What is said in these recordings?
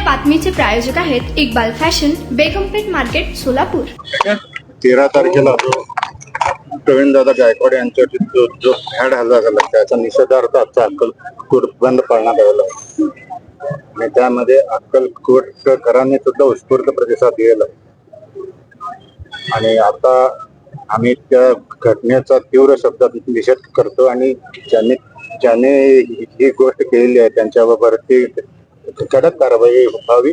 बातमीचे प्रायोजक आहेत Iqbal fashion, बेगमपेठ market, Solapur. 13 तारखेला जो प्रवीणदादा गायकवाड यांच्यावरती जो भ्याड हल्ला झाला त्याचा निषेधार्थ आजचा अक्कलकोट बंद पाळण्यात आलेला आहे आणि त्यामध्ये अक्कलकोटकरांनी सुद्धा उत्स्फूर्त प्रतिसाद दिलेला आहे आणि आता आम्ही त्या घटनेचा तीव्र शब्दात निषेध करतो आणि ज्याने ही गोष्ट केलेली आहे त्यांच्यावरती कडक कारवाई व्हावी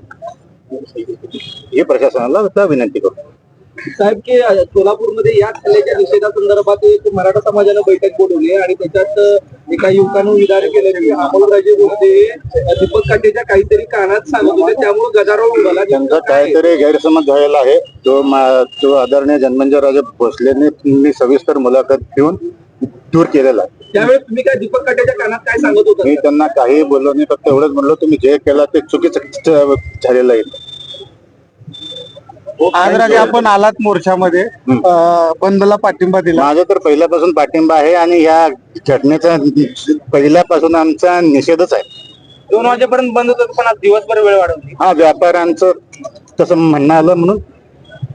ही प्रशासनाला विनंती करतो। साहेब की सोलापूरमध्ये या हल्ल्याच्या निषेधासंदर्भात एक मराठा समाजानं बैठक बोलवली आणि त्याच्यात एका युवकानं विधान केलं की अमोलराजे बोलते दीपक काटेच्या काहीतरी कानात सांगत होते, त्यामुळे गदारोळ उडाला। त्यांचा काहीतरी गैरसमज झालेला आहे तो आदरणीय जन्मंजयराजे भोसलेंनी सविस्तर मुलाखत घेऊन दूर केलेला आहे। त्यावेळेस तुम्ही काय दीपक काटेच्या कानात काय सांगत होता? मी त्यांना काही बोललो नाही, फक्त एवढंच म्हणलो तुम्ही जे केलं ते चुकीचं झालेलं आहे। आज राजे आपण आलात मोर्चामध्ये बंदला पाठिंबा दिला। माझा तर पहिल्यापासून पाठिंबा आहे आणि या घटनेचा पहिल्यापासून आमचा निषेधच आहे। 2 वाजेपर्यंत बंद होतं पण आज दिवसभर वेळ वाढवली। हा व्यापाऱ्यांचं तसं म्हणणं आलं म्हणून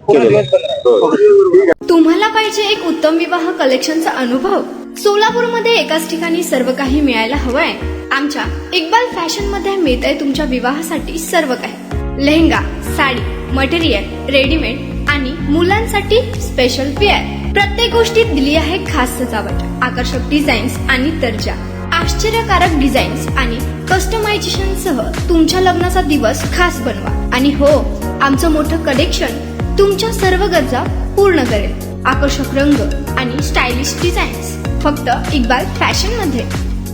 केलेलं आहे। तुम्हाला पाहिजे एक उत्तम विवाह कलेक्शनचा अनुभव? सोलापूरमध्ये एकाच ठिकाणी सर्व काही मिळायला हवंय। आमच्या इक्बाल फॅशन मध्ये मिळतंय तुमच्या विवाहासाठी सर्व काही। लेहंगा, साडी, मटेरियल, रेडीमेड आणि मुलांसाठी स्पेशल वेअर। प्रत्येक गोष्टीत दिली आहे खास सजावट, आकर्षक डिझाईन्स आणि दर्जा, आश्चर्यकारक डिझाईन्स आणि कस्टमायझेशन सह तुमच्या लग्नाचा दिवस खास बनवा। आणि हो, आमचं मोठं कलेक्शन तुमच्या सर्व गरजा पूर्ण करेल। आकर्षक रंग आणि स्टायलिश डिझाईन्स फक्त इक्बाल फॅशन मध्ये।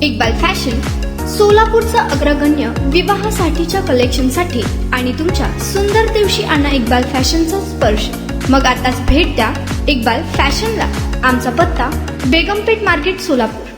इक्बाल फॅशन सोलापूरचा अग्रगण्य विवाहासाठीच्या कलेक्शनसाठी आणि तुमच्या सुंदर दिवशी आणा इक्बाल फॅशनचा स्पर्श। मग आताच भेट द्या इक्बाल फॅशनला। आमचा पत्ता बेगमपेठ मार्केट, सोलापूर।